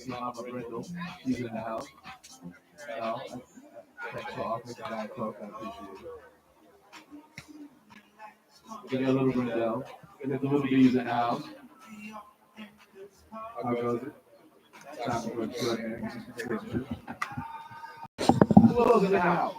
Mama Brindle. She's in the house. Thanks for offering the Diet Coke. I appreciate it. We got a little Brindle. There's a little bees in the house. How goes it? Time for a extraordinary. Who else in the house?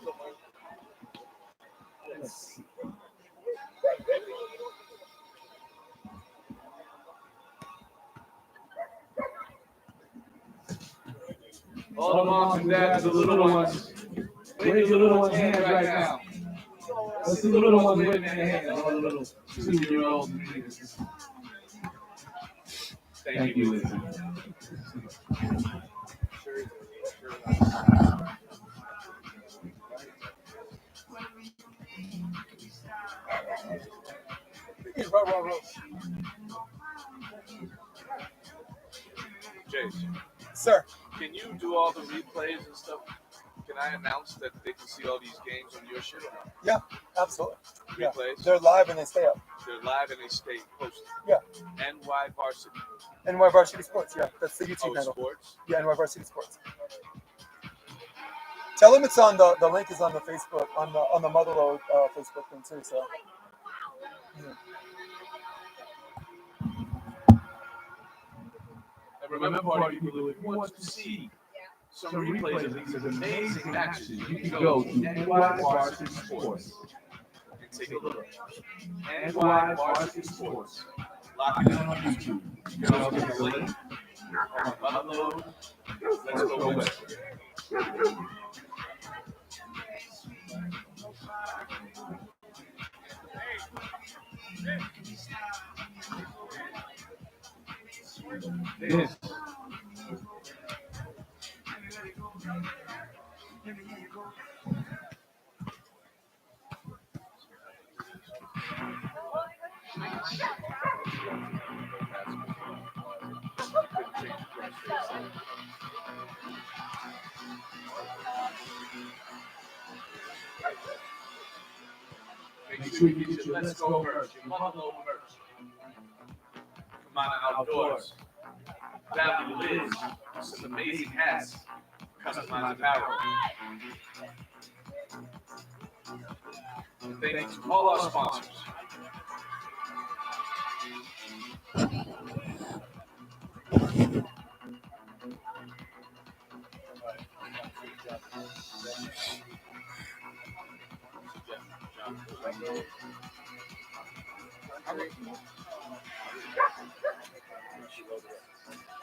All the moms and dads, the little ones, wave your little ones' hands right now. Let's see the little ones waving their hands, all the little 2-year-olds and things. Thank you, Lizzie. Jace, Sir. Can you do all the replays and stuff? Can I announce that they can see all these games on your shit or not? Yeah, absolutely. Replays? Yeah. They're live and they stay up. They're live and they stay posted. Yeah. NY Varsity. NY Varsity Sports, yeah. That's the YouTube handle. Sports? Yeah, NY Varsity Sports. Tell them it's on the link is on the Facebook, on the Motherlode Facebook thing too, so. Yeah. And remember, party people, if you want to see some replays of these amazing matches, you can go to NY Varsity Sports and take a look. NY Varsity Sports. Lock it down on YouTube. You can also get the link on Motherlode. Let's go west. Yes. Make sure you get your Let's Go merch, your Motherlode merch. Come on outdoors. Valley Liz, some amazing hats, customized apparel. And thank you to all our sponsors.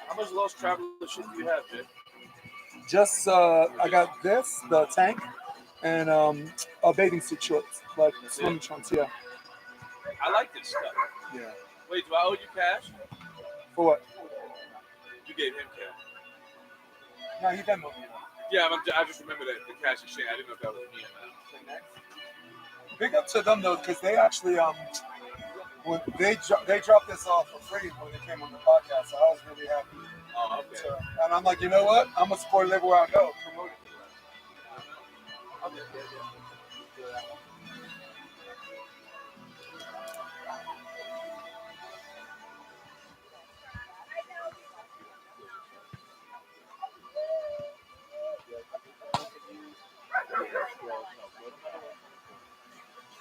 How much Lost Traveler shit do you have, Jay? Just I got this, the tank, and a bathing suit shorts, like swimming trunks. Yeah. I like this stuff. Yeah. Wait, do I owe you cash? For what? You gave him cash. No, he done with me. Yeah, I just remember that the cash exchange. I didn't know if that was me or not. Big up to them though, because they actually when they dropped this off for free when they came on the podcast, so I was really happy. Oh, okay. So, and I'm like, you know what? I'm gonna support it everywhere I go. Promote it. Okay, yeah.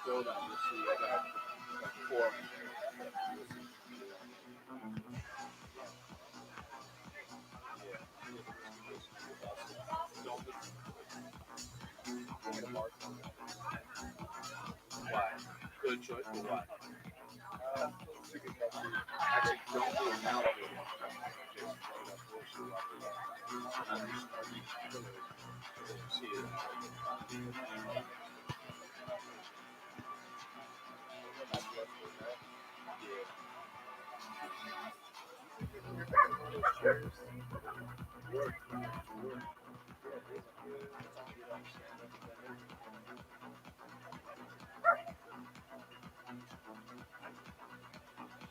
Scroll down, you'll see I got 4. Why? Good choice, but why? Actually, don't do it now. See it.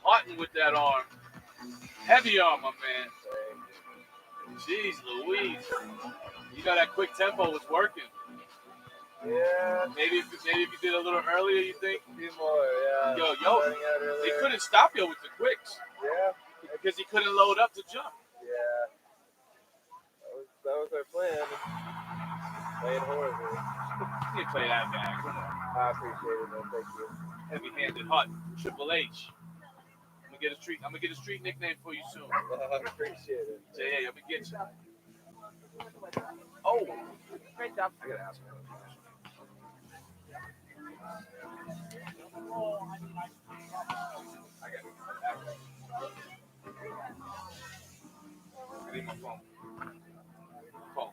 Hunting with that arm. Heavy arm, my man. Jeez Louise. You know that quick tempo was working. Yeah. Maybe if you did a little earlier, you think? A few more, yeah. Yo, they couldn't stop you with the quicks. Yeah. Because he couldn't load up to jump. Yeah. That was our plan. Playing horrible. You play that guy. Come on. I appreciate it, man. Thank you. Heavy-handed Hut. Triple H. I'm gonna get a street nickname for you soon. I appreciate it. J.A., I'm gonna get you. Oh, great job. I gotta ask you. I need my phone. Phone.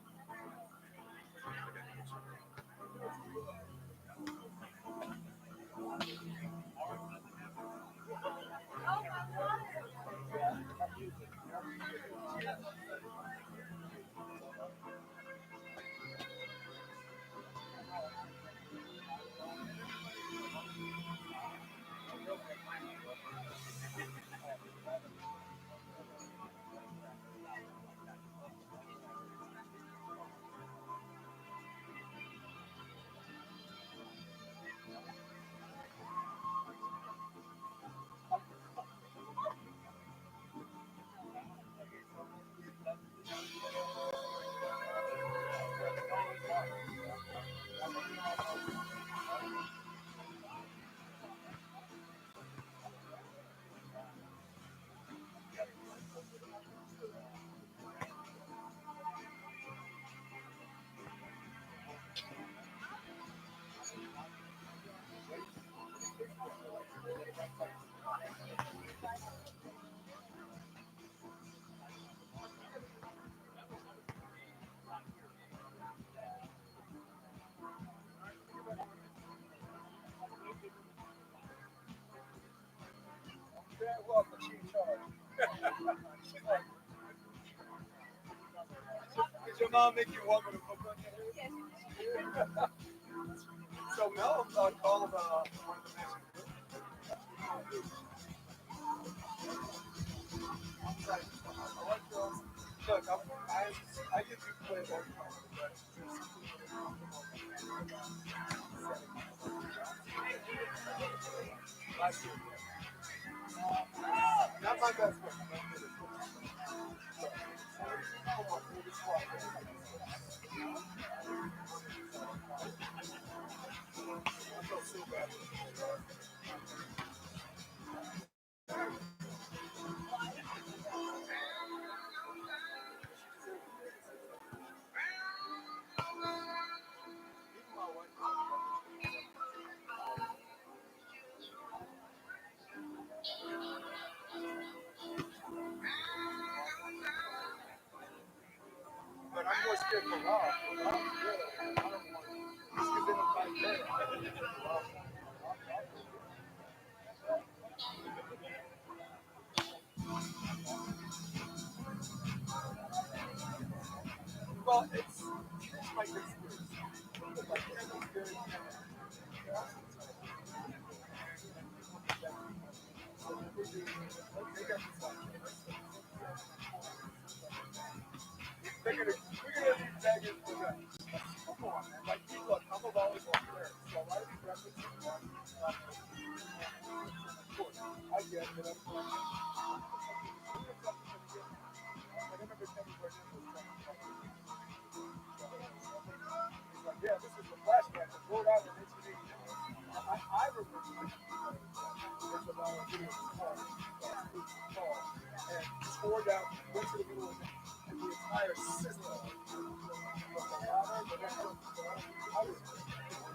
Well, but she charged. Did your mom make you want me to put on your hair? So Mel called one of the men. Look, I get to play all the time. Last year. Not my best friend. But I'm more scared for Rob. Rob's good. I don't want to. He's giving him 5 Well, it's my experience. Like, Kevin's good. We're gonna leave Vegas for that. Come on, man. Like, look, I'm a volleyball player, so a lot of these references are of course, I get it. I remember Kevin Garnett was he's like, yeah, this is the flashback of Rhode Island 1989. I remember it's about a video call, and tore down, went to the middle of it, and the entire system was the ladder, but then I was 1989.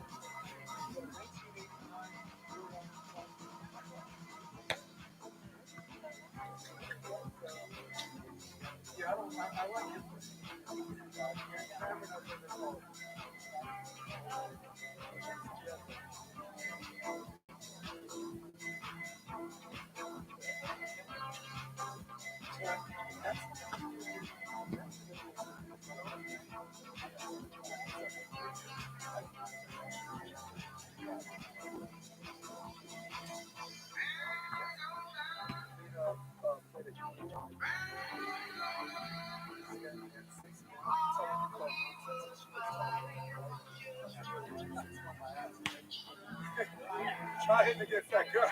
Yeah, I like it. Trying to get that girl.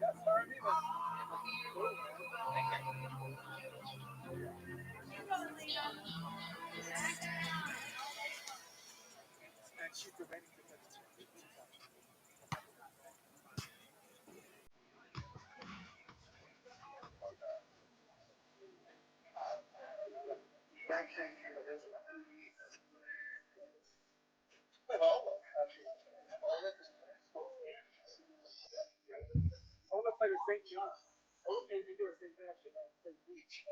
Yes, her and me. St. John. Oh, and they were St. Patrick, St. Beach.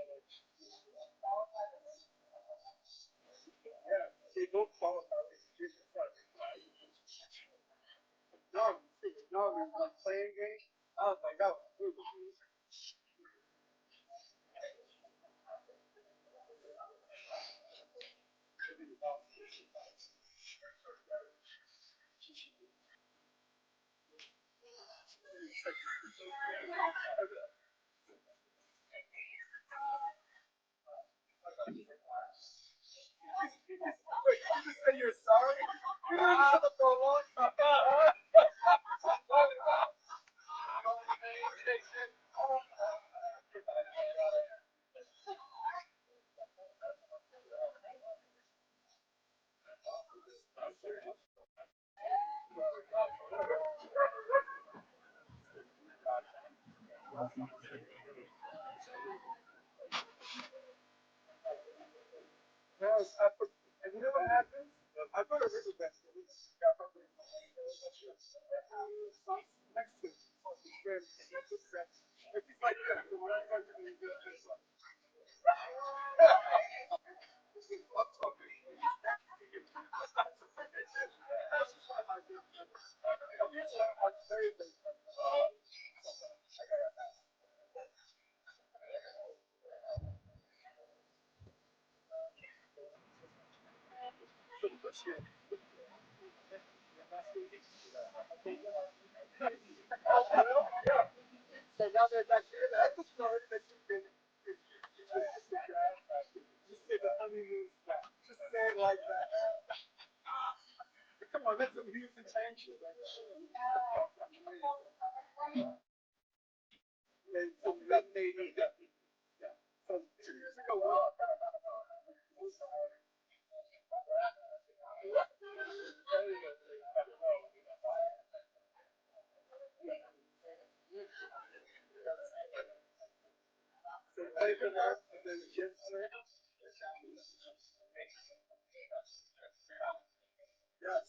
Yeah, they both qualify. No, we were playing game. I was like, oh, wait, you just say you're sorry? You didn't have to go along. And you know what happens? I put a river vest. Next to it. If he's like that, the one I'm going to do is so now there's actually that's the story that you can just say the honeymoon stuff. Just say it like that. Come on, that's some huge potential. And so that made me so 2 years ago. So played with us and then kids. Yes.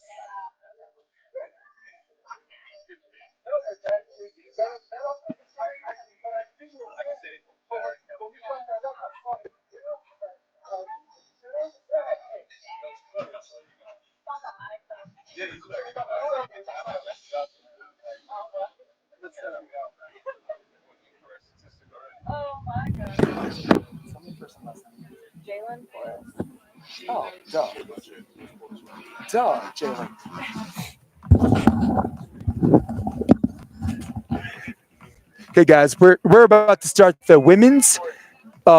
Oh my God. Jalen Forrest. Oh, duh. Duh, Jalen. Okay, guys, we're about to start the women's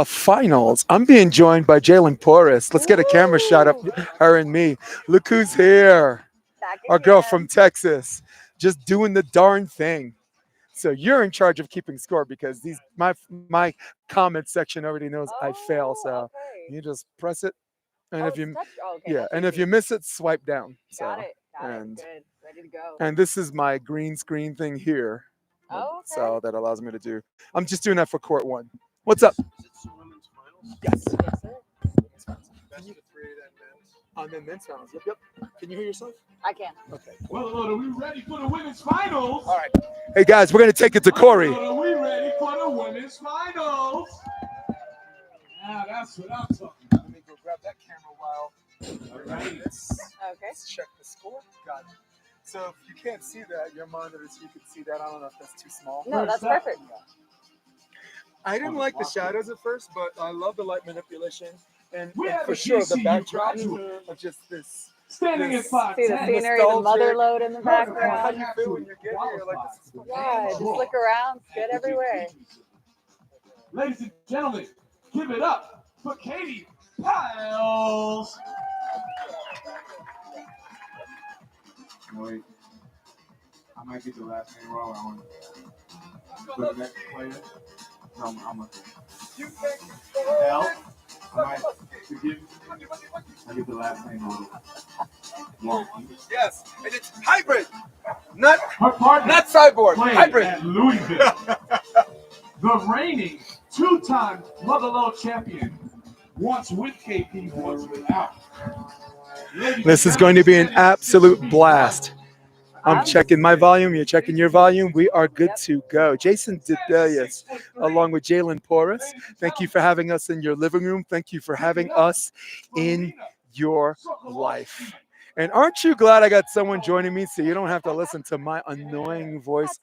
finals. I'm being joined by Jalen Porras. Let's get a camera shot of her and me. Look who's here. Back Our girl again. from Texas, just doing the darn thing. So you're in charge of keeping score because these my comment section already knows I fail. So Okay. you just press it, and Oh, if you okay, yeah, that's and if easy. you miss it, swipe down. Got So it. and Good. Ready to go. and this is my green screen thing here. Oh, okay. So that allows me to do. I'm just doing that for court one. What's up? Is it some women's finals? Yes. Yes, sir. Best of three, then men's. I'm in men's finals. Yep. Can you hear yourself? I can. Okay. Well, Lord, are we ready for the women's finals? All right. Hey guys, we're gonna take it to Corey. Lord, are we ready for the women's finals? Now that's what I'm talking about. Let me go grab that camera while. All right. Okay. Let's check the score. Got it. So if you can't see that, your monitor, so you can see that. I don't know if that's too small. No, that's perfect. I didn't like the shadows at first, but I love the light manipulation and We have for a sure the GCU backdrop graduate. of just this. Standing at This- 5'10". See the scenery, the Nostalgic. Motherlode in the How do background. you feel when you get here? Like this is fun. Yeah, just look around. It's good everywhere. Ladies and gentlemen, give it up for Katie Pyles. Wait, I might get the last name wrong. I want to the next player. No, I'm a L. I might forgive. I get the last name wrong. Yes, and it's hybrid, not Her partner cyborg. played Hybrid. at Louisville. The reigning two-time Motherlode champion. Once with KP, once without. This is going to be an absolute blast. I'm checking my volume. You're checking your volume. We are good to go. Jason Debelius, along with Jalen Porras. Thank you for having us in your living room. Thank you for having us in your life. And aren't you glad I got someone joining me so you don't have to listen to my annoying voice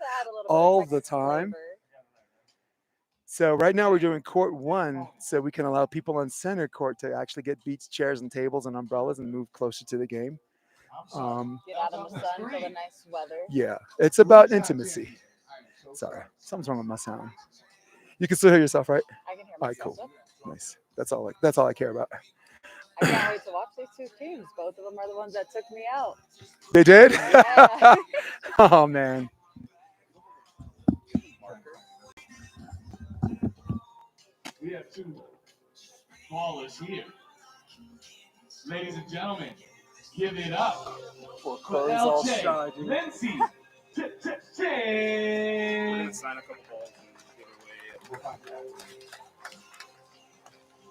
all the time? So right now we're doing court 1, so we can allow people on center court to actually get beach chairs and tables and umbrellas and move closer to the game. Get out in the sun, feel the nice weather. Yeah, it's about intimacy. Sorry, something's wrong with my sound. You can still hear yourself, right? I can hear All right, myself. cool, nice. That's all I care about. I can't wait to watch these two teams. Both of them are the ones that took me out. They did? Yeah. Oh man. We have 2 ballers here. Ladies and gentlemen, give it up for LJ, Lindsay, We're gonna sign a couple balls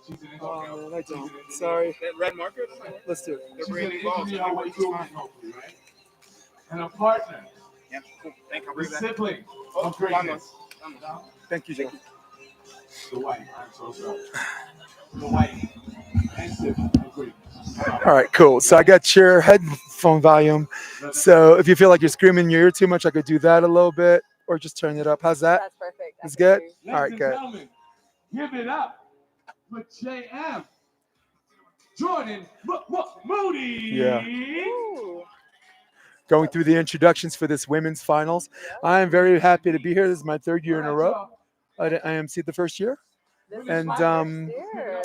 and give away. Oh man, I don't. Sorry. That red marker? Let's do it. They're She's bringing gonna balls. interview our way through it, hopefully, right? And a partner, Yeah, cool. Thank you. I'll the bring that. sibling Oh, of greatness. Thank you, Joe. The white, I'm so sorry. The white and sibling of greatness. All right, cool. So I got your headphone volume. So if you feel like you're screaming in your ear too much, I could do that a little bit, or just turn it up. How's that? That's perfect. It's good. Ladies All right, and good. gentlemen, give it up for JM. Jordan Moody. Yeah. Ooh. Going through the introductions for this women's finals. I am very happy to be here. This is my 3rd year in a row. I IMC the first year. This is And my first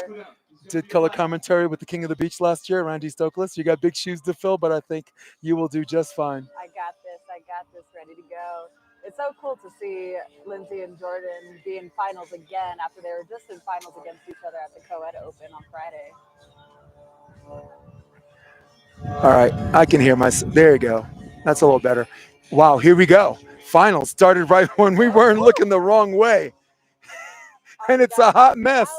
year. did color commentary with the King of the Beach last year, Randy Stokely. You got big shoes to fill, but I think you will do just fine. I got this ready to go. It's so cool to see Lindsay and Jordan be in finals again after they were just in finals against each other at the Co-Ed Open on Friday. All right, I can hear there you go. That's a little better. Wow, here we go. Finals started right when we weren't looking the wrong way. And it's a hot mess.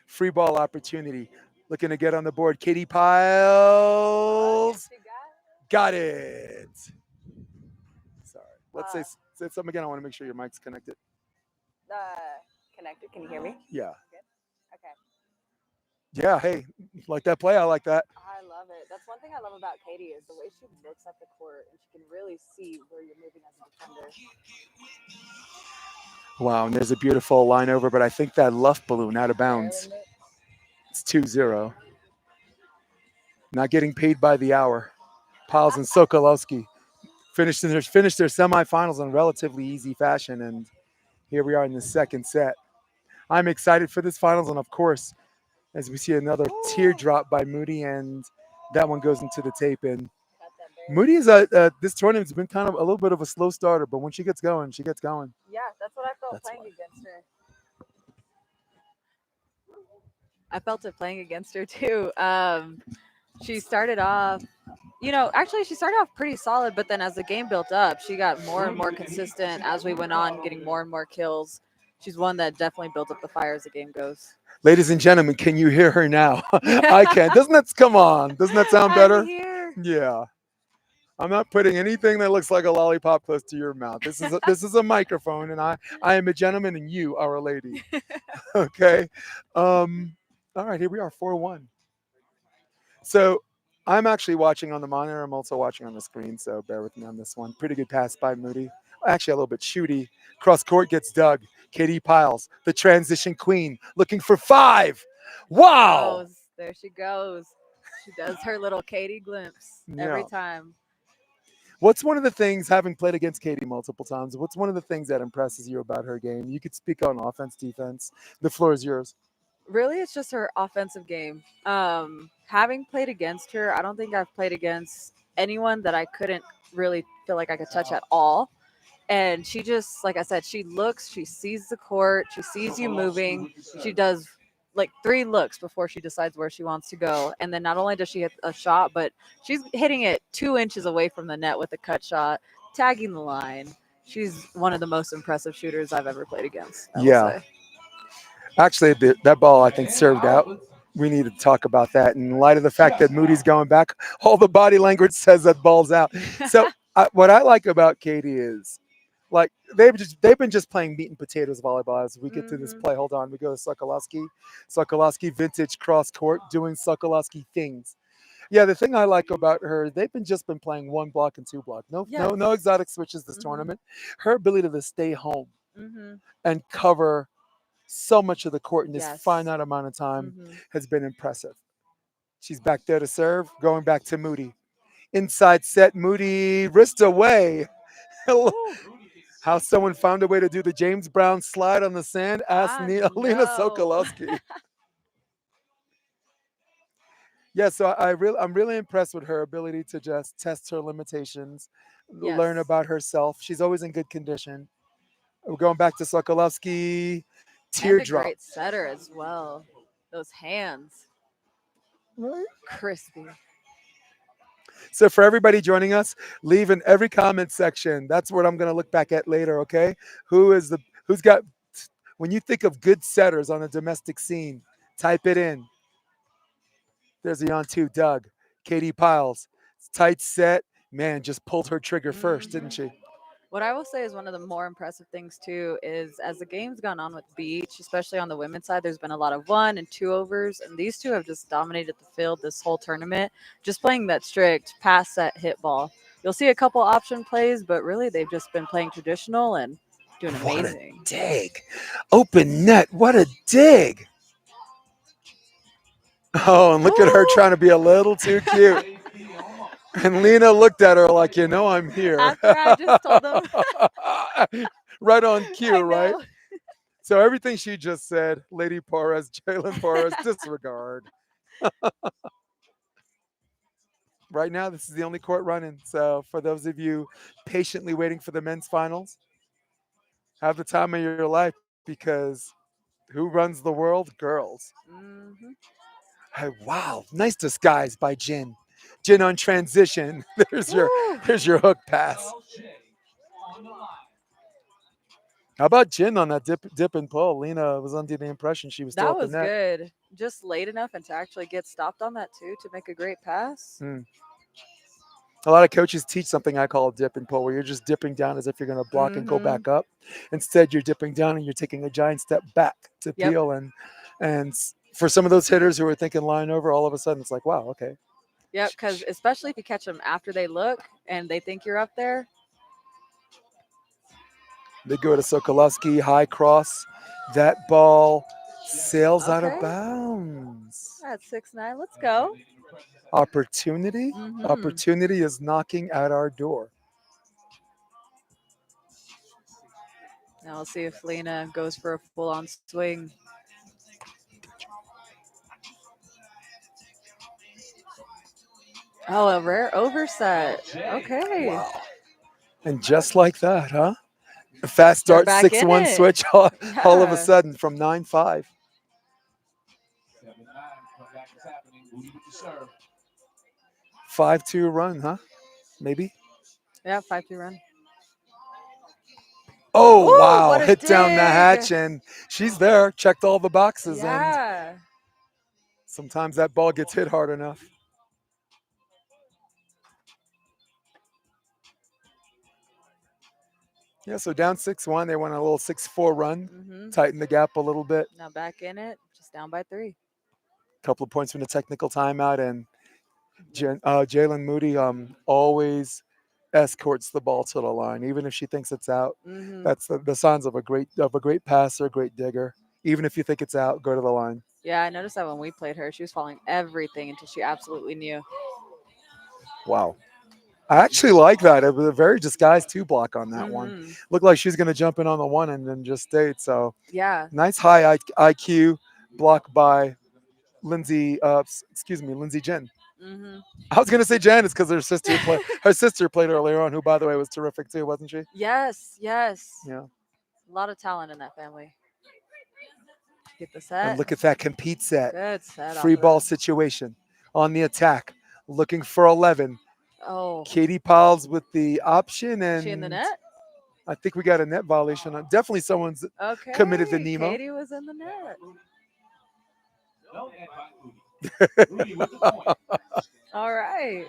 Free ball opportunity. Looking to get on the board. Katie Pyles. Got it. Sorry. Let's say something again. I want to make sure your mic's connected. Connected. Can you hear me? Yeah. Okay. Yeah, hey, like that play? I like that. I love it. That's one thing I love about Katie is the way she looks at the court and she can really see where you're moving as a defender. Wow, and there's a beautiful line over, but I think that Luff balloon out of bounds. It's 2-0. Not getting paid by the hour. Pyles and Sokolowski finished their semifinals in relatively easy fashion, and here we are in the second set. I'm excited for this finals, and of course, as we see another teardrop by Moody, and that one goes into the tape. And Moody is this tournament's been kind of a little bit of a slow starter, but when she gets going, she gets going. Yeah, that's what I felt playing against her. I felt it playing against her too. She started off, actually she started off pretty solid, but then as the game built up, she got more and more consistent as we went on, getting more and more kills. She's one that definitely built up the fire as the game goes. Ladies and gentlemen, can you hear her now? I can. Come on. Doesn't that sound better? I'm here. Yeah. I'm not putting anything that looks like a lollipop close to your mouth. This is a microphone, and I am a gentleman, and you are a lady. Okay. All right, here we are, 4-1. So I'm actually watching on the monitor. I'm also watching on the screen, so bear with me on this one. Pretty good pass by Moody. Actually, a little bit shooty. Cross court gets dug. Katie Pyles, the transition queen, looking for 5. Wow. There she goes. She does her little Katie glimpse every time. What's one of the things, having played against Katie multiple times, what's one of the things that impresses you about her game? You could speak on offense, defense. The floor is yours. Really, it's just her offensive game. Having played against her, I don't think I've played against anyone that I couldn't really feel like I could touch at all. And she just, like I said, she sees the court, she sees you moving. She does like 3 looks before she decides where she wants to go. And then not only does she hit a shot, but she's hitting it 2 inches away from the net with a cut shot, tagging the line. She's one of the most impressive shooters I've ever played against. I will say. Actually, that ball, I think, served out. We need to talk about that in light of the fact that Moody's going back. All the body language says that ball's out. So what I like about Katie is like they've been just playing meat and potatoes volleyball as we get to this Hmm. play. Hold on, we go to Sokolowski. Sokolowski vintage cross court doing Sokolowski things. Yeah, the thing I like about her, they've been just been playing one block and two block. No Yes. exotic switches this Hmm. tournament. Her ability to stay home Hmm. and cover so much of the court in this Yes. finite amount of time Hmm. has been impressive. She's back there to serve, going back to Moody. Inside set, Moody wrist away. Woo. How someone found a way to do the James Brown slide on the sand? Ask I Lena know. Sokolowski. Yeah, so I'm really impressed with her ability to just test her limitations, learn Yes. about herself. She's always in good condition. We're going back to Sokolowski. And a Teardrop. great setter as well. Those hands. Right. Crispy. So for everybody joining us, leave in every comment section. That's what I'm going to look back at later. Okay, who's got when you think of good setters on the domestic scene, type it in. There's the on two, Doug, Katie Pyles, tight set. Man, just pulled her trigger first, didn't Hmm. she? What I will say is one of the more impressive things too is as the game's gone on with beach, especially on the women's side, there's been a lot of 1 and 2 overs, and these two have just dominated the field this whole tournament. Just playing that strict pass set hit ball. You'll see a couple option plays, but really they've just been playing traditional and doing What a amazing. dig! Open net. What a dig! Oh, and look at her Woo! trying to be a little too cute. And Lena looked at her like, I'm here. After I just told them, Right on cue, I right? know. So everything she just said, Lady Porras, Jalen Porras, disregard. Right now, this is the only court running. So for those of you patiently waiting for the men's finals, have the time of your life because who runs the world? Girls. Hmm. Hey, wow, nice disguise by Jin. Jin on transition. There's your Woo! there's your hook pass. How about Jin on that dip and pull? Lena was under the impression she was still That at the was net. good. Just late enough and to actually get stopped on that too to make a great pass. Hmm. A lot of coaches teach something I call a dip and pull, where you're just dipping down as if you're going to block and go Hmm. back up. Instead, you're dipping down and you're taking a giant step back to Yep. peel. And for some of those hitters who are thinking line over, all of a sudden it's like, wow, okay. Yep. Because especially if you catch them after they look and they think you're up there. They go to Sokolowski, high cross. That ball sails out of Okay. bounds. That's 6-9. Let's go. Opportunity. Hmm. Opportunity is knocking at our door. Now we'll see if Lena goes for a full on swing. Oh, a rare overset. Okay. Wow. And just like that, huh? A fast They're start, back in 6-1 it. switch all of a Yeah. sudden from 9-5. 5-2 run, huh? Maybe. Yeah, 5-2 run. Oh, Ooh, wow. what a Hit down the dig. hatch, and she's there. Checked all the boxes, and Yeah. sometimes that ball gets hit hard enough. Yeah, so down 6-1. They went a little 6-4 run, Hmm. tightened the gap a little bit. Now back in it, just down by 3. Couple of points from the technical timeout, and Jalen Moody always escorts the ball to the line, even if she thinks it's out. Hmm. That's the signs of a great passer, great digger. Even if you think it's out, go to the line. Yeah, I noticed that when we played her, she was following everything until she absolutely knew. Wow. I actually like that. It was a very disguised two block on that one. Hmm. Looked like she was going to jump in on the one and then just stayed. So Yeah. nice high IQ block by Lindsay. Lindsay Jen. Hmm. I was going to say Janice because her sister played earlier on, who by the way was terrific too, wasn't she? Yes, yes. Yeah. A lot of talent in that family. Get the And set. look at that compete set. Good set off Free of ball that. situation on the attack, looking for 11. Oh, Katie Pyles with the option, is she in the and net? I think we got a net violation. Definitely someone's committed the Okay, Nemo. Katie was in the net. No, and by Moody. Moody with the point. All right.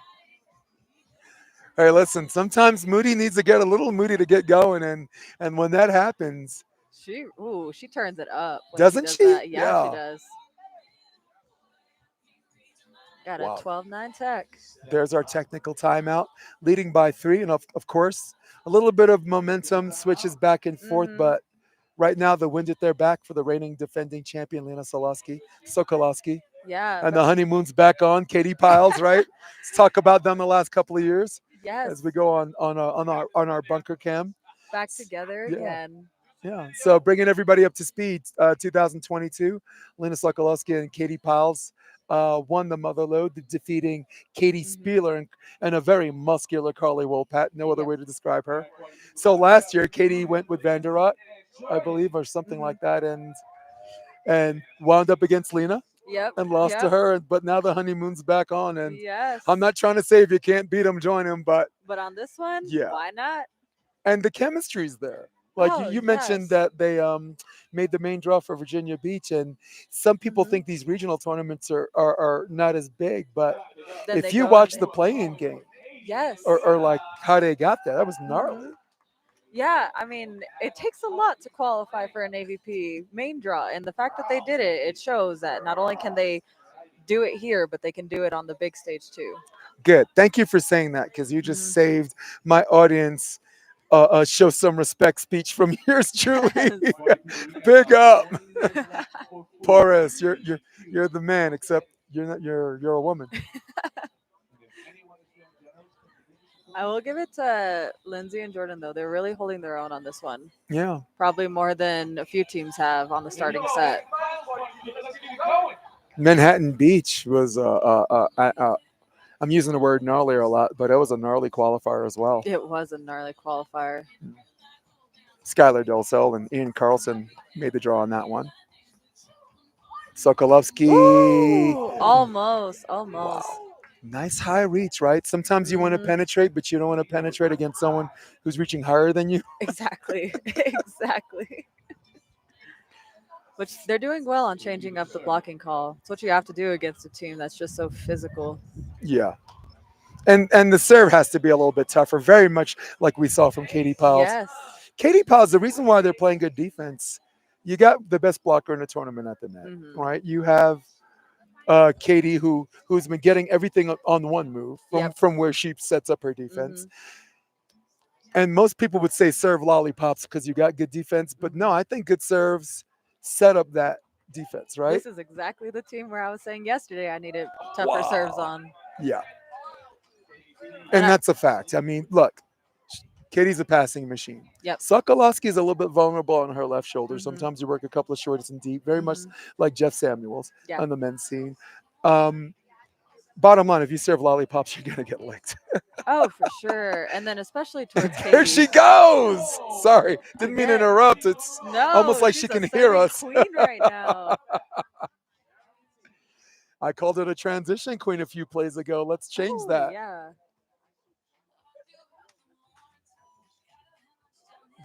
Hey, listen, sometimes Moody needs to get a little Moody to get going, and when that happens, She turns it up when she doesn't does she? that. Yeah, she Yeah. does. Got a Wow. 12-9 tech. There's our technical timeout, leading by 3, and of course, a little bit of momentum switches back and forth, Mm-hmm. but right now the wind at their back for the reigning defending champion Lena Sokolowski, Yeah, and but the honeymoon's back on. Katie Pyles, right? Let's talk about them the last couple of years yes, as we go on our bunker cam. back together Yeah. again. Yeah. So bringing everybody up to speed, 2022, Lena Sokolowski and Katie Pyles won the Motherlode, defeating Katie Hmm. Spieler and a very muscular Carly Wolpat. No other Yep. way to describe her. So last year, Katie went with Vanderot, I believe, or something Hmm. like that, and wound up against Lena Yep. and lost to Yep. her. But now the honeymoon's back on, and Yes. I'm not trying to say if you can't beat them, join them, but But on this one, yeah, why not? and the chemistry's there. Like you, Oh, you yes. mentioned that they made the main draw for Virginia Beach, and some people Hmm. think these regional tournaments are not as big. But Then they if you go and watch they. the playing game, Yes. or like how they got there, that was Hmm. gnarly. Yeah, I mean, it takes a lot to qualify for an AVP main draw, and the fact that they did it, it shows that not only can they do it here, but they can do it on the big stage too. Good. Thank you for saying that because you just Hmm. saved my audience show some respect speech from yours truly. Yes. Big up, Porras. You're the man. Except you're not. You're a woman. I will give it to Lindsay and Jordan though. They're really holding their own on this one. Yeah. Probably more than a few teams have on the starting set. Manhattan Beach was I'm using the word gnarly a lot, but it was a gnarly qualifier as well. It was a gnarly qualifier. Skylar Dolcel and Ian Carlson made the draw on that one. Sokolowski. Ooh, almost, almost. Wow. Nice high reach, right? Sometimes you want to Hmm. penetrate, but you don't want to penetrate against someone who's reaching higher than you. Exactly, exactly. Which they're doing well on changing up the blocking call. It's what you have to do against a team that's just so physical. Yeah. And the serve has to be a little bit tougher, very much like we saw from Katie Pyles. Yes. Katie Pyles, the reason why they're playing good defense, you got the best blocker in the tournament at the net, Hmm. right? You have Katie who's been getting everything on one move Yep. from where she sets up her Hmm. defense. And most people would say serve lollipops because you got good defense, but no, I think good serves set up that defense, right? This is exactly the team where I was saying yesterday I needed tougher serves Wow. on. Yeah, And and that's a fact. I mean, look, Katie's a passing machine. yep. Sokolowski is a little bit vulnerable on her left shoulder. Hmm. Sometimes you work a couple of shorts and deep, very much Hmm. like Jeff Samuels Yeah. on the men's scene. Um, Bottom line, if you serve lollipops, you're gonna get licked. Oh, for sure. And then especially towards There she Katie. goes. Sorry, didn't mean to Again. interrupt. It's almost No, like she's she a can hear serving us. queen right now. I called it a transition queen a few plays ago. Let's change Oh, that. yeah.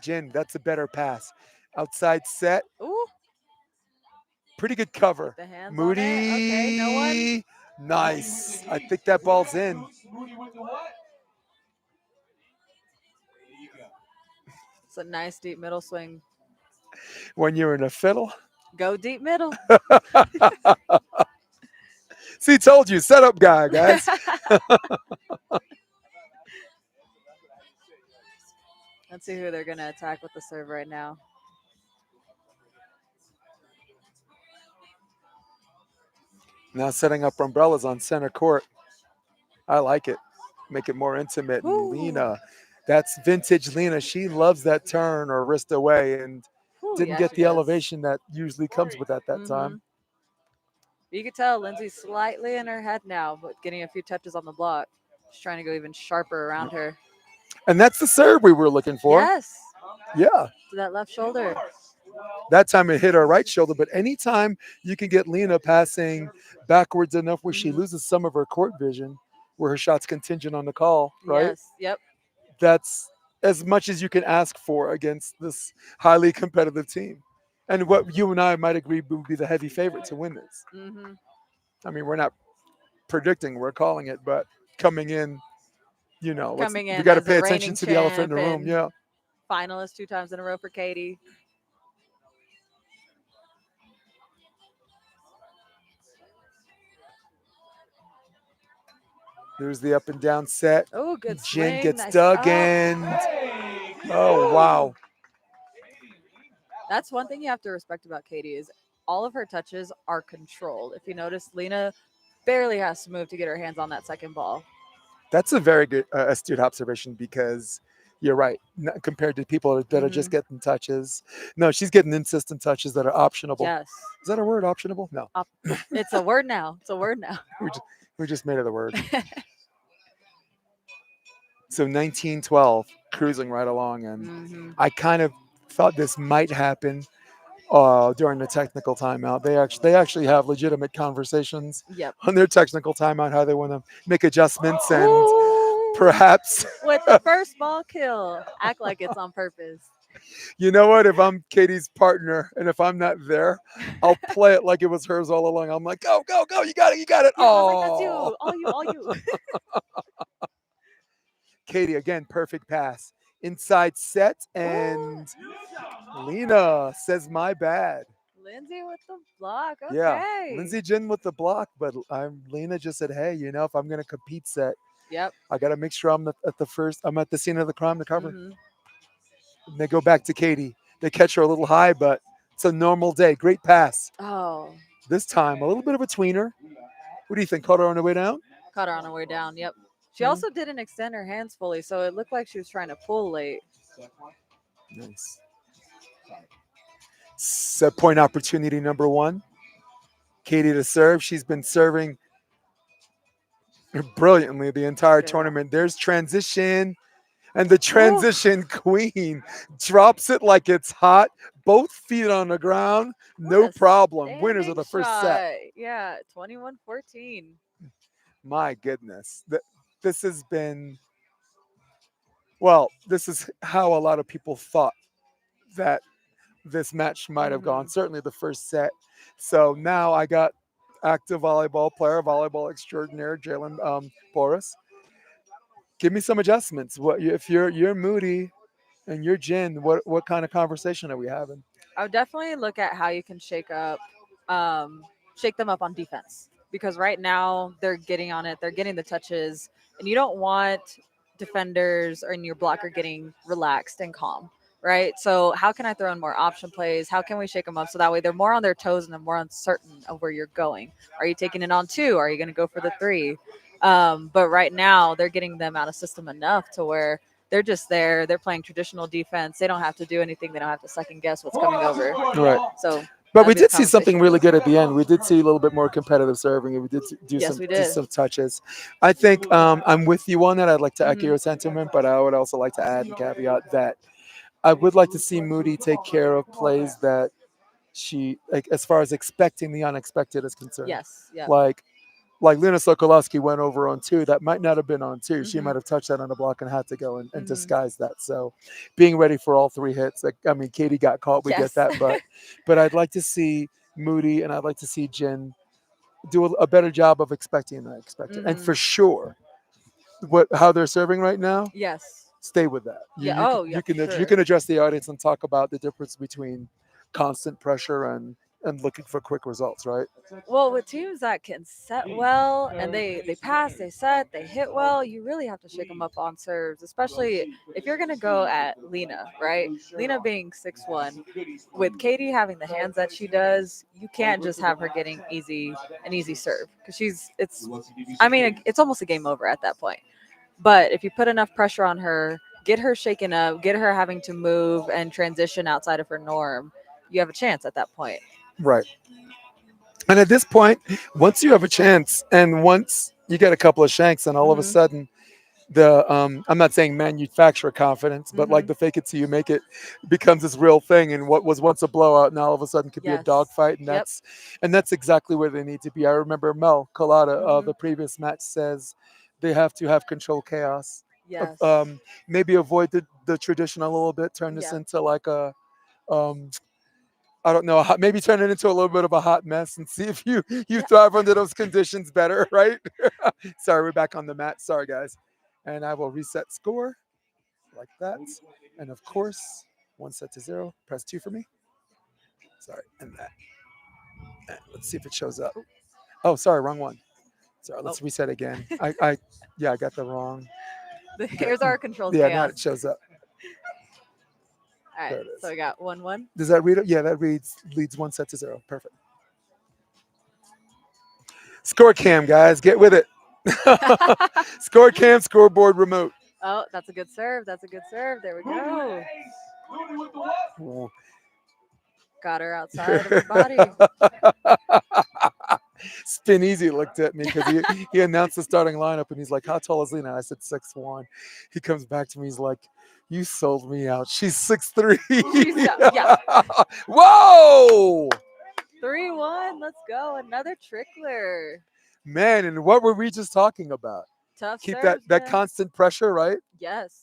Jen, that's a better pass. Outside set, Ooh, pretty good cover. the hands on it. Okay, no one. Moody, nice. I think that ball's in. Moody with the what? There you go. It's a nice deep middle swing. When you're in a fiddle. Go deep middle. See, told you, setup guy, guys. Let's see who they're going to attack with the serve right now. Now setting up umbrellas on center court. I like it. Make it more intimate. And Ooh. Lena, that's vintage Lena. She loves that turn or wrist away and Ooh, didn't yeah, get she the does. elevation that usually comes with that Mhm. time. You can tell Lindsay's slightly in her head now, but getting a few touches on the block. She's trying to go even sharper around her. And that's the serve we were looking for. Yes, Yeah. to that left shoulder. That time it hit her right shoulder, but anytime you can get Lena passing backwards enough where she Mhm. loses some of her court vision, where her shot's contingent on the call, right? Yes, yep. That's as much as you can ask for against this highly competitive team. And what you and I might agree would be the heavy favorite to win this. Hmm. I mean, we're not predicting, we're calling it, but coming in, Coming we in got to as pay the attention reigning to the elephant champ in the room. and Yeah. finalist 2 times in a row for Katie. There's the up and down set. Oh, good Jin swing. gets Nice dug up. in. Oh, wow. That's one thing you have to respect about Katie is all of her touches are controlled. If you notice, Lena barely has to move to get her hands on that second ball. That's a very good, astute observation because you're right. Compared to people that are just Hmm. getting touches. No, she's getting insistent touches that are optionable. Yes. Is that a word, optionable? No. It's a word now. It's a word now. We just made it a word. So 1912, cruising right along. And Hmm. I kind of thought this might happen during the technical timeout. They actually have legitimate conversations Yep. on their technical timeout, how they want to make adjustments and Ooh, perhaps, with the first ball kill, act like it's on purpose. you know what, if I'm Katie's partner and if I'm not there, I'll play it like it was hers all along. I'm like, go, go, go, you got it, you got it. Yeah, I was like, that's Oh, you, all you. Katie, again, perfect pass. Inside set, Ooh, and Lena says, my bad. Lindsay with the block. Yeah, Okay. Lindsay Jin with the block, but Lena just said, hey, if I'm going to compete set, Yep. I got to make sure I'm at the scene of the crime to cover. Hmm. And they go back to Katie. They catch her a little high, but it's a normal day. Great pass. Oh, This time, a little bit of a tweener. What do you think? Caught her on the way down? caught her on her way down. Yep. She Yeah. also didn't extend her hands fully, so it looked like she was trying to pull late. Nice. Set point opportunity number one. Katie to serve. She's been serving brilliantly the entire Good. tournament. There's transition, and the Ooh, transition queen drops it like it's hot. Both feet on the ground, what no a problem. Winners of standing the first set. shot. Yeah, 21-14. My goodness. This has been, well, this is how a lot of people thought that this match might have gone, Hmm. certainly the first set. So now I got active volleyball player, volleyball extraordinaire, Jalen Boris. Give me some adjustments. If you're Moody and you're Jin, what kind of conversation are we having? I would definitely look at how you can shake them up on defense because right now they're getting on it, they're getting the touches, and you don't want defenders or in your blocker getting relaxed and calm, right? So how can I throw in more option plays? How can we shake them up so that way they're more on their toes and they're more uncertain of where you're going? Are you taking it on two? Are you going to go for the three? But right now they're getting them out of system enough to where they're just there. They're playing traditional defense. They don't have to do anything. They don't have to second guess what's coming over. Right. So But that'll we be the did see something conversation. really good at the end. We did see a little bit more competitive serving, and we did Yes, we do did. some touches. I think I'm with you on that. I'd like to echo Mhm. your sentiment, but I would also like to add and caveat that I would like to see Moody take care of plays that she, like, as far as expecting the unexpected is concerned. Yes. Yeah. Like Lena Sokolowski went over on two. That might not have been on two. She Mhm. might have touched that on the block and had to go and Mhm. disguise that. So being ready for all three hits. Like, I mean, Katie got caught. We Yes. get that. But I'd like to see Moody and I'd like to see Jin do a better job of expecting the unexpected. And Mhm. for sure, how they're serving right now, Yes. stay with that. Yeah. Oh, yeah. For You sure. can address the audience and talk about the difference between constant pressure and looking for quick results, right? Well, with teams that can set well and they pass, they set, they hit well, you really have to shake them up on serves, especially if you're gonna go at Lena, right? Lena being 6'1", with Katie having the hands that she does, you can't just have her getting an easy serve because it's almost a game over at that point. But if you put enough pressure on her, get her shaken up, get her having to move and transition outside of her norm, you have a chance at that point. Right. And at this point, once you have a chance and once you get a couple of shanks, and all of a Hmm. sudden, the I'm not saying manufacturer confidence, but like Hmm. the fake it till you make it becomes this real thing. And what was once a blowout now all of a sudden could be a Yes. dogfight, and Yep. that's exactly where they need to be. I remember Mel Colada, Hmm. the previous match, says they have to have control chaos. Yes. Maybe avoid the tradition a little bit, turn this Yeah. into like a um, I don't know. Maybe turn it into a little bit of a hot mess and see if you thrive under those conditions better, right? Sorry, we're back on the mat. Sorry, guys. And I will reset score like that. And of course, 1-0. Press 2 for me. Sorry, and that. And let's see if it shows up. Oh, sorry, wrong one. Sorry, let's reset again. I got the wrong. Here's our controls Yeah, now chaos. it shows up. All There right, it is. so we got 1-1. Does that read it? Yeah, that leads 1-0. Perfect. Score cam, guys, get with it. Score cam, scoreboard remote. Oh, that's a good serve. That's a good serve. There we go. Oh. Got her outside of her body. Spin Easy looked at me because he announced the starting lineup and he's like, "How tall is Lena?" I said 6'1". He comes back to me, he's like, "You sold me out. She's 6'3". Yeah. Whoa! 3-1. Let's go. Another trickler. Man, and what were we just talking about? Tough Keep serves, that man. constant pressure, right? Yes.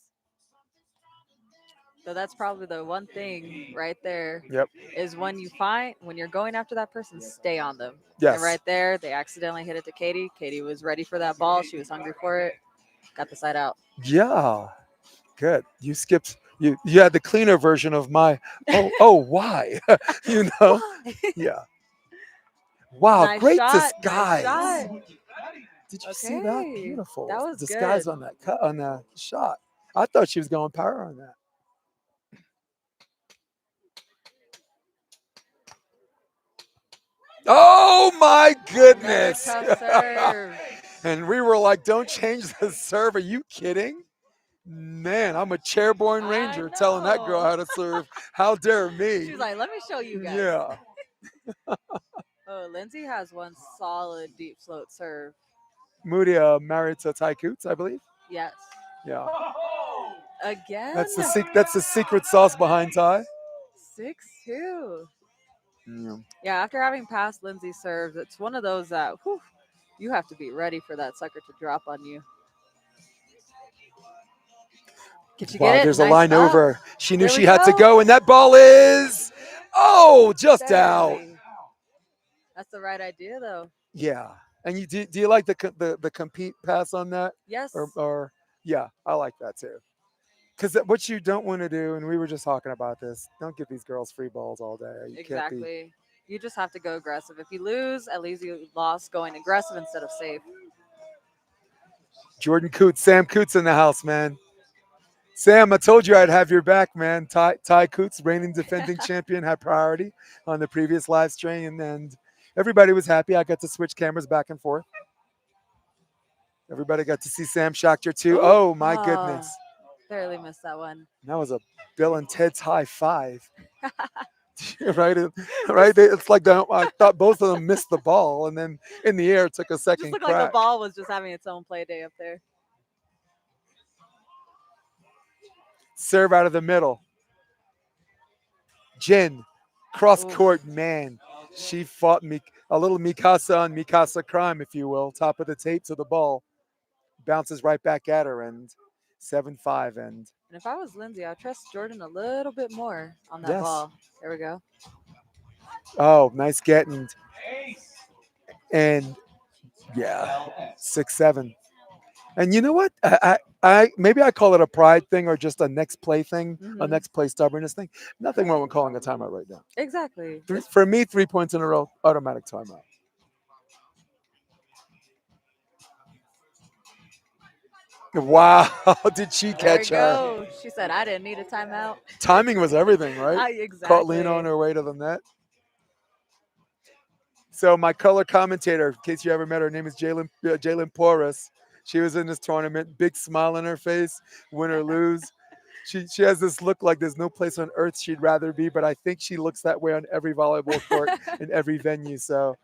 So that's probably the one thing right there. Yep. Is when you're going after that person, stay on them. Yes. And right there, they accidentally hit it to Katie. Katie was ready for that ball. She was hungry for it. Got the side out. Yeah. Good. You skipped. You had the cleaner version of my. Why? You know. Why? Yeah. Wow. Nice Great shot, disguise. nice shot. Did you see that? Okay, Beautiful that was disguise good. on that on that shot. I thought she was going power on that. Oh my goodness! Another tough serve. And we were like, "Don't change the serve." Are you kidding? Man, I'm a chairborne ranger telling that girl know. how to serve. How dare me? She's like, let me show you guys. Yeah. Oh, Lindsay has one solid deep float serve. Moody married to Ty Coots, I believe. Yes. Yeah. Again? That's the secret sauce behind Ty. 6-2. Yeah. Yeah, after having passed Lindsay's serves, it's one of those that you have to be ready for that sucker to drop on you. Did you get it? There's a Nice line up. over. She knew There she we had to go. go, and that ball is just out. Barely. That's the right idea, though. Yeah. And you do you like the compete pass on that? Yes. Or yeah, I like that too. Because what you don't want to do, and we were just talking about this, don't give these girls free balls all day. You can't be. Exactly. You just have to go aggressive. If you lose, at least you lost going aggressive instead of safe. Jordan Coots, Sam Coots in the house, man. Sam, I told you I'd have your back, man. Ty Coots, reigning defending champion, had priority on the previous live stream, and everybody was happy. I got to switch cameras back and forth. Everybody got to see Sam Schachter too. Ooh. Oh my goodness. Barely missed that one. That was a Bill and Ted's high five. Right? It's like I thought both of them missed the ball, and then in the air took a second Just looked crack. like the ball was just having its own play day up there. Serve out of the middle. Jen, cross court, man. She fought me a little Mikasa on Mikasa crime, if you will. Top of the tape to the ball. Bounces right back at her, and 7-5. And if I was Lindsay, I'd trust Jordan a little bit more on that ball. There we go. Oh, nice getting. And yeah, 6-7. And you know what? I maybe I call it a pride thing or just a next play thing, a next play stubbornness thing. Nothing wrong with calling a timeout right now. Exactly. For me, 3 points in a row, automatic timeout. Wow, did she catch her? She said, I didn't need a timeout. Timing was everything, right? Exactly. Caught Lena on her way to the net. So my color commentator, in case you ever met her, name is Jalen Porras. She was in this tournament, big smile on her face, win or lose. She has this look like there's no place on earth she'd rather be, but I think she looks that way on every volleyball court in every venue. So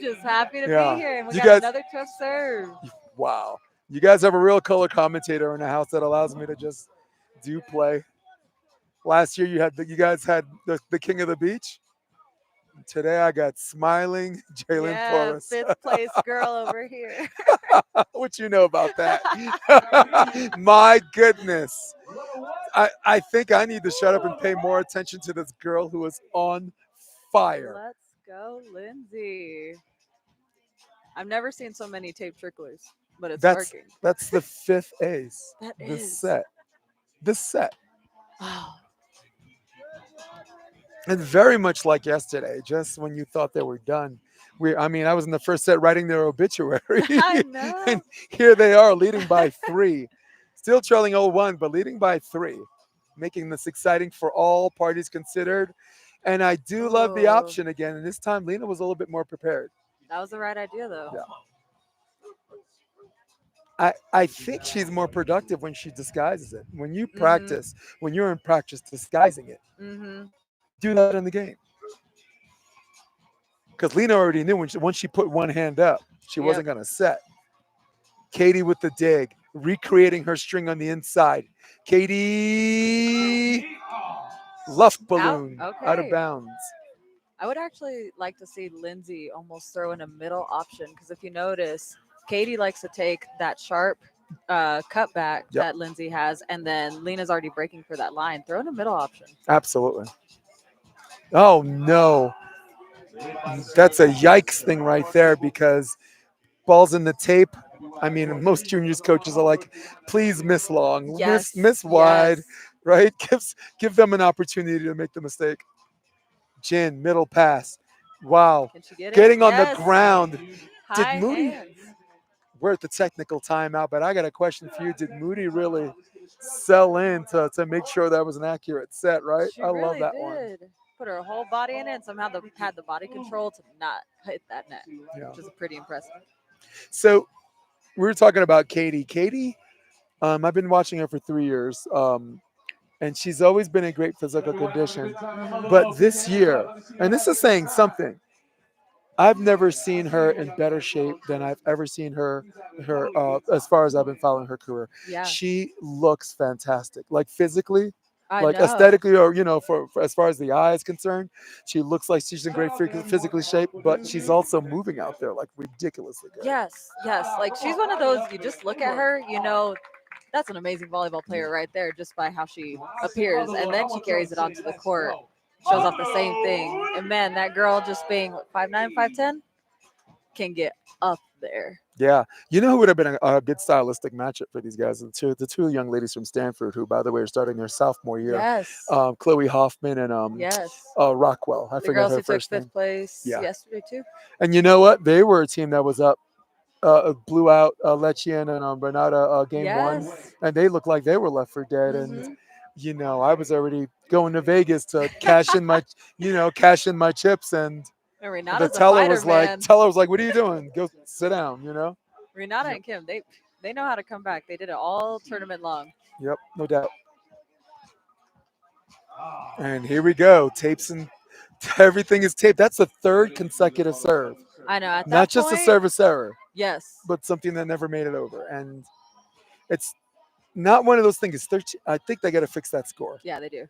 just happy to be here, and we got another tough serve. Wow. You guys have a real color commentator in the house that allows me to just do play. Last year you guys had the king of the beach. Today I got smiling Jalen Porras. 5th place girl over here. What you know about that? My goodness. I think I need to shut up and pay more attention to this girl who is on fire. Let's go, Lindsay. I've never seen so many tape tricklers, but it's That's working. that's the fifth ace That this is. set. This set. Oh, And very much like yesterday, just when you thought they were done. I mean, I was in the first set writing their obituary. I And know. here they are leading by 3. Still trailing 0-1, but leading by 3. Making this exciting for all parties considered. And I do love the Oh, option again. And this time, Lena was a little bit more prepared. that was the right idea, though. Yeah. I think she's more productive when she disguises it. When you Mhm. practice, when you're in practice disguising it, Mhm. do that in the game. Because Lena already knew once she put one hand up, she Yep. wasn't going to set. Katie with the dig, recreating her string on the inside. Katie, luft Out. balloon, out of Okay. bounds. I would actually like to see Lindsay almost throw in a middle option because if you notice, Katie likes to take that sharp cutback Yep, that Lindsay has, and then Lena's already breaking for that line. Throw in a middle option. absolutely. Oh no, that's a yikes thing right there because balls in the tape. I mean, most juniors coaches are like, please miss long, Yes. miss wide, Yes. right? Give them an opportunity to make the mistake. Jin, middle pass. Wow. Can she get it? Getting on the Yes. ground. Did High Moody, hands. we're at the technical timeout, but I got a question for you. Did Moody really sell in to make sure that was an accurate set, right? She I love really that one. did. Put her whole body in it and somehow had the body control to not hit that net, Yeah. which is pretty impressive. So we were talking about Katie. Katie, I've been watching her for 3 years. And she's always been in great physical condition. But this year, and this is saying something, I've never seen her in better shape than I've ever seen her as far as I've been following her career. Yeah, She looks fantastic, like physically, I like know. aesthetically, or for as far as the eye is concerned, she looks like she's in great physically shape. But she's also moving out there like ridiculously good. Yes, yes. Like she's one of those, you just look at her, you know, that's an amazing volleyball player right there just by how she appears. And then she carries it onto the court, shows off the same thing. And man, that girl just being 5'9", 5'10", can get up there. Yeah, you know who would have been a good stylistic matchup for these guys? The two young ladies from Stanford, who, by the way, are starting their sophomore year. Yes. Chloe Hoffman and Yes. Rockwell. I The forget girls her who took first fifth name. place Yeah. yesterday too. And you know what? They were a team that was up, blew out Lechian and Renata game one, Yes. and they looked like they were left for dead. And Mhm. I was already going to Vegas to cash in my chips, and And the Renata's a teller fighter, was like, man. "What are you doing? Go sit down." Renata Yep. and Kim, they know how to come back. They did it all tournament long. Yep, no doubt. And here we go. Tapes and everything is taped. That's the third consecutive serve. I know at Not that just a point, service error, yes. but something that never made it over. And it's not one of those things. It's 13. I think they got to fix that score. Yeah, they do.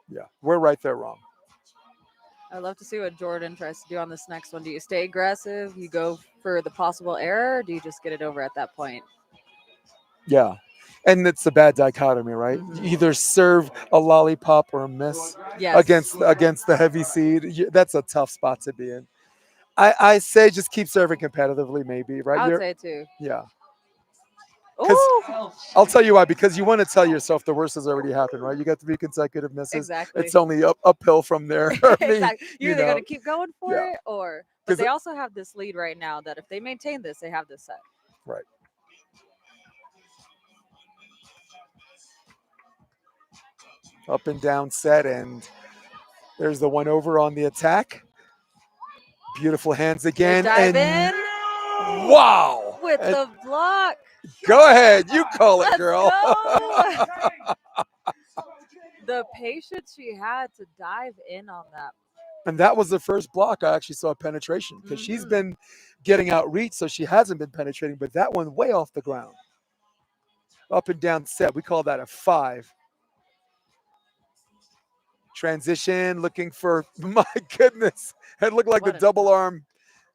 Yeah, we're right there wrong. I'd love to see what Jordan tries to do on this next one. Do you stay aggressive? You go for the possible error? Or do you just get it over at that point? Yeah. And it's a bad dichotomy, right? You Mhm. either serve a lollipop or a miss Yes. against the heavy seed. That's a tough spot to be in. I say just keep serving competitively, maybe, right? I would say too. Yeah. Because Ooh, I'll tell you why. Because you want to tell yourself the worst has already happened, right? You got 3 consecutive misses. exactly. It's only uphill from there. I mean, Exactly. You're either know, gonna keep going for yeah. it or but 'Cause they also have this lead right now that if they maintain this, they have this set. right. Up and down set, and there's the one over on the attack. Beautiful hands They again, dive and in wow! with And the block. go ahead, you call it, Let's girl. go. The patience she had to dive in on that. And that was the first block I actually saw penetration because she's Mhm. been getting outreach, so she hasn't been penetrating. But that one way off the ground, up and down set. We call that a 5. Transition, looking for my goodness. It looked like What the an double arm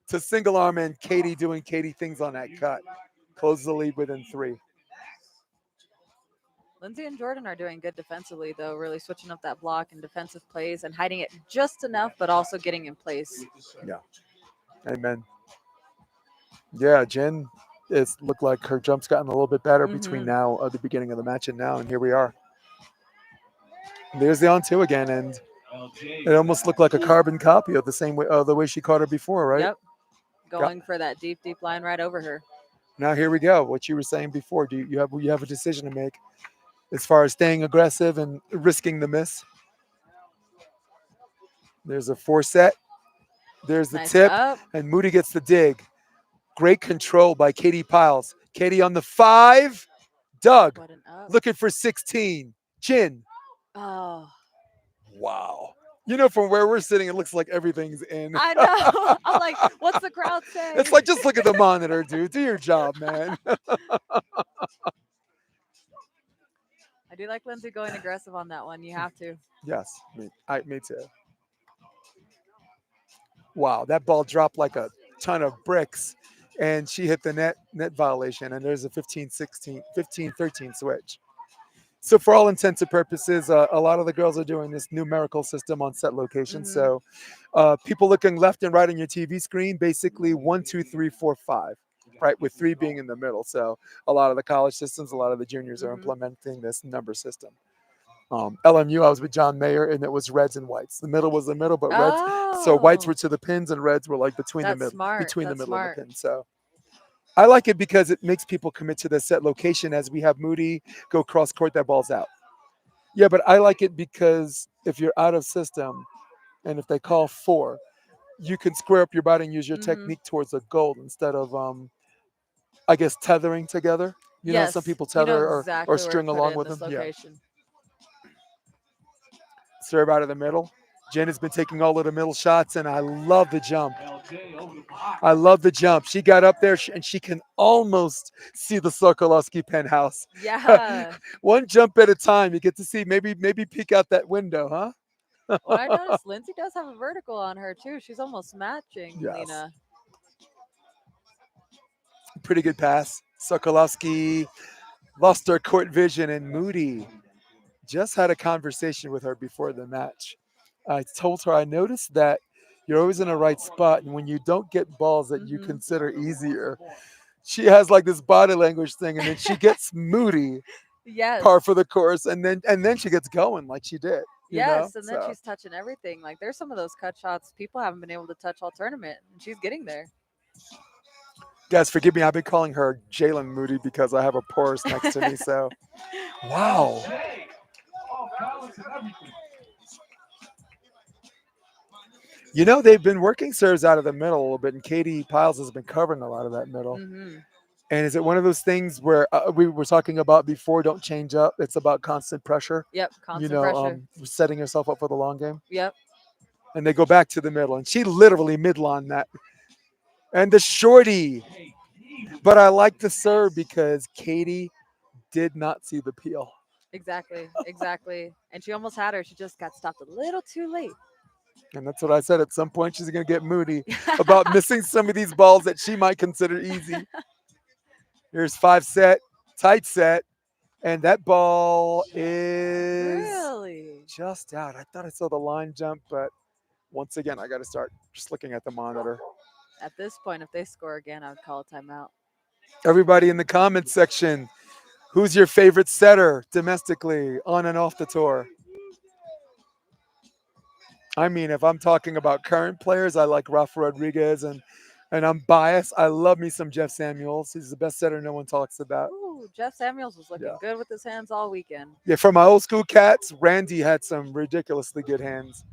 to single arm, and Katie doing Katie things on that cut. Close the lead within 3. Lindsay and Jordan are doing good defensively, though, really switching up that block and defensive plays and hiding it just enough, but also getting in place. Yeah. Amen. Yeah, Jen, it's looked like her jump's gotten a little bit better between Mhm. now, the beginning of the match and now, and here we are. There's the on two again, and it almost looked like a carbon copy of the same way, the way she caught her before, right? Yep. Going for that deep, deep line right over her. Now here we go. What you were saying before. Do you have a decision to make as far as staying aggressive and risking the miss? There's a 4 set. There's the Nice tip, up. and Moody gets the dig. Great control by Katie Pyles. Katie on the 5. Doug What an up. looking for 16. Jin. Oh, Wow. You know, from where we're sitting, it looks like everything's in. I know. I'm like, what's the crowd saying? It's like, just look at the monitor, dude. Do your job, man. I do like Lindsay going aggressive on that one. You have to. Yes, me too. Wow, that ball dropped like a ton of bricks, and she hit the net violation, and there's a 15-16, 15-13 switch. So for all intents and purposes, a lot of the girls are doing this numerical system on set location. Mhm. So people looking left and right on your TV screen, basically 1, 2, 3, 4, 5, right, with 3 being in the middle. So a lot of the college systems, a lot of the juniors are Mhm. implementing this number system. LMU, I was with John Mayer, and it was reds and whites. The middle was the middle, but reds. So whites Oh, were to the pins, and reds were like between the that's middle, smart. between the That's middle and the smart. pin. So I like it because it makes people commit to the set location. As we have Moody go cross court, that ball's out. Yeah, but I like it because if you're out of system, and if they call 4, you can square up your body and use your Mhm. technique towards a goal instead of, I guess, tethering together. You know, some Yes, people you know tether or exactly where to string put it along in with this them. Yeah. location. Serve out of the middle. Jen has been taking all of the middle shots, and I love the jump. I love the jump. She got up there, and she can almost see the Sokolowski penthouse. Yeah. One jump at a time. You get to see maybe peek out that window, huh? Well, I noticed Lindsay does have a vertical on her too. She's almost matching Yes. Lena. Pretty good pass. Sokolowski lost her court vision, and Moody just had a conversation with her before the match. I told her I noticed that you're always in the right spot, and when you don't get balls that you Mhm. consider easier, she has like this body language thing, and then she gets Moody Yes. par for the course, and then she gets going like she did. You know, Yes, and then so she's touching everything. Like there's some of those cut shots people haven't been able to touch all tournament, and she's getting there. guys, forgive me. I've been calling her Jalen Moody because I have a porous next to me. So wow. You know, they've been working serves out of the middle a little bit, and Katie Pyles has been covering a lot of that middle. Mhm. And is it one of those things where we were talking about before? Don't change up. It's about constant pressure. Yep, You constant know, pressure. setting yourself up for the long game. Yep. And they go back to the middle, and she literally midline that. And the shorty. But I like the serve because Katie did not see the peel. Exactly. Exactly. And she almost had her. She just got stopped a little too late. And that's what I said. At some point, she's going to get moody about missing some of these balls that she might consider easy. Here's 5 set, tight set. And that ball is Really? just out. I thought I saw the line jump, but once again, I got to start just looking at the monitor. At this point, if they score again, I would call a timeout. Everybody in the comments section, who's your favorite setter domestically on and off the tour? I mean, if I'm talking about current players, I like Rafa Rodriguez, and I'm biased. I love me some Jeff Samuels. He's the best setter no one talks about. Ooh, Jeff Samuels was looking Yeah. good with his hands all weekend. Yeah, from my old school cats, Randy had some ridiculously good hands.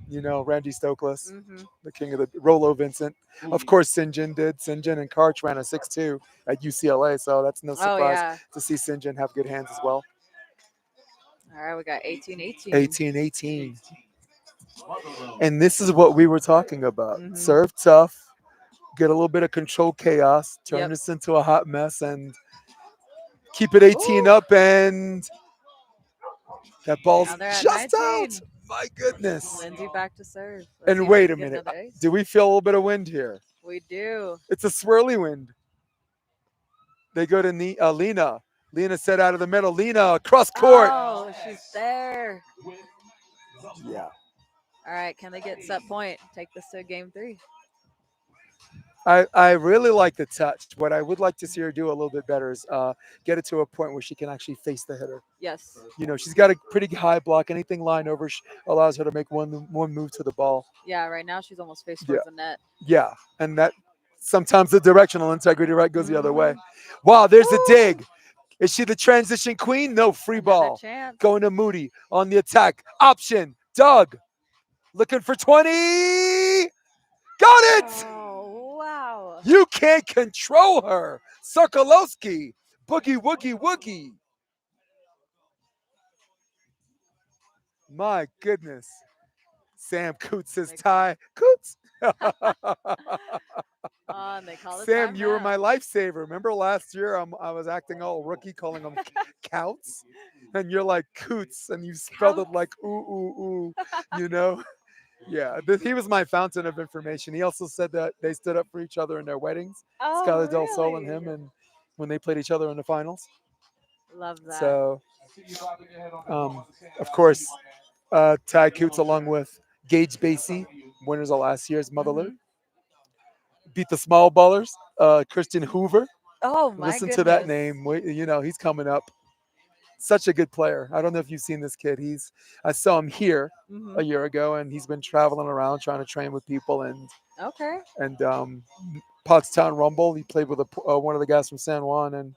You know, Randy Stokely, Mhm. the king of the Rolo Vincent. Of course, Sinjin did. Sinjin and Karch ran a 6-2 at UCLA, so that's no Oh surprise yeah. to see Sinjin have good hands as well. All right, we got 18-18. 18-18. And this is what we were talking about. Mhm. Serve tough, get a little bit of control chaos, turn Yep. this into a hot mess, and keep it 18 Ooh. up. And that ball's Now they're at just out. 19. My goodness. Lindsay back to serve. Let's see And if wait we a can get minute. another ace. Do we feel a little bit of wind here? We do. It's a swirly wind. They go to Lena. Lena set out of the middle. Lena across court. Oh, she's there. Yeah. All right, can they get set point? Take this to game 3. I really like the touch. What I would like to see her do a little bit better is get it to a point where she can actually face the hitter. Yes. You know, she's got a pretty high block. Anything line over allows her to make one move to the ball. Yeah, right now she's almost faced Yeah. towards the net. Yeah, and that sometimes the directional integrity right goes the other way. Wow, there's a dig. Is she the transition queen? No, free Another ball. chance. Going to Moody on the attack. Option. Doug. Looking for 20. Got it. Oh, wow. You can't control her. Sokolowski. Boogie, woogie, woogie. My goodness. Sam Coots says tie. Coots. And they call it Sam, you were timeout. my lifesaver. Remember last year I was acting all rookie calling them Couts? And you're like Coots and you spelled it like ooh, ooh, ooh, you know? Yeah, he was my fountain of information. He also said that they stood up for each other in their weddings, Oh, Skylar Del Sol and really? him, and when they played each other in the finals. Love that. So, of course, Ty Coots along with Gage Basie, winners of last year's Motherlode, beat the small ballers, Christian Hoover. Oh, my Listen goodness. to that name. You know, he's coming up. Such a good player. I don't know if you've seen this kid. I saw him here Mhm. a year ago, and he's been traveling around trying to train with people and Okay. Pottstown Rumble. He played with one of the guys from San Juan and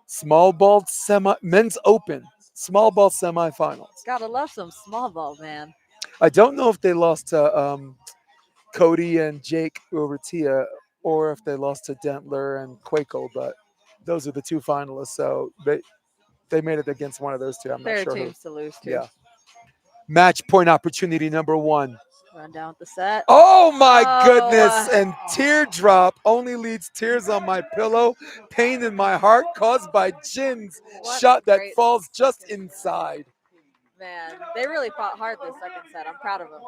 small ball men's open small ball semifinals. Gotta love some small ball, man. I don't know if they lost to Cody and Jake Urrutia or if they lost to Dentler and Quaco, but those are the two finalists. So they made it against one of those two. I'm not Fair sure who. teams to lose to. Yeah. Match point opportunity number 1. Run down with the set. Oh my Oh. goodness. And teardrop only leads tears on my pillow. Pain in my heart caused by Jin's What a shot that great falls just second inside. Man, they really fought hard this second set. I'm proud of them.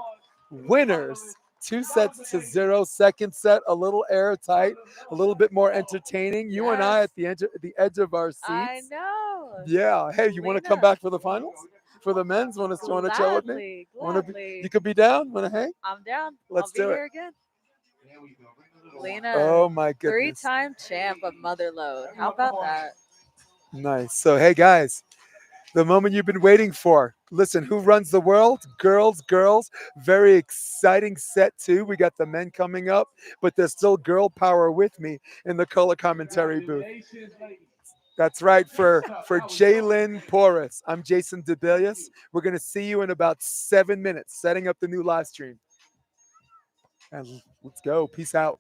Winners. 2-0. Second set, a little airtight, a little bit more entertaining. You and I Yes. at the edge of our seats. I know. Yeah. Hey, you want to come Lena. back for the finals? For the men's? Want to chill with me? Gladly. You could be down? Want to hang? I'm down. Let's I'll do be it. here again. Lena, Oh my goodness. 3-time champ of Motherlode. How about that? Nice. So, hey guys, the moment you've been waiting for. Listen, who runs the world? Girls. Very exciting set 2. We got the men coming up, but there's still girl power with me in the color commentary booth. That's right, for Jalen Porras. I'm Jason DeBelius. We're going to see you in about 7 minutes, setting up the new live stream. And let's go. Peace out.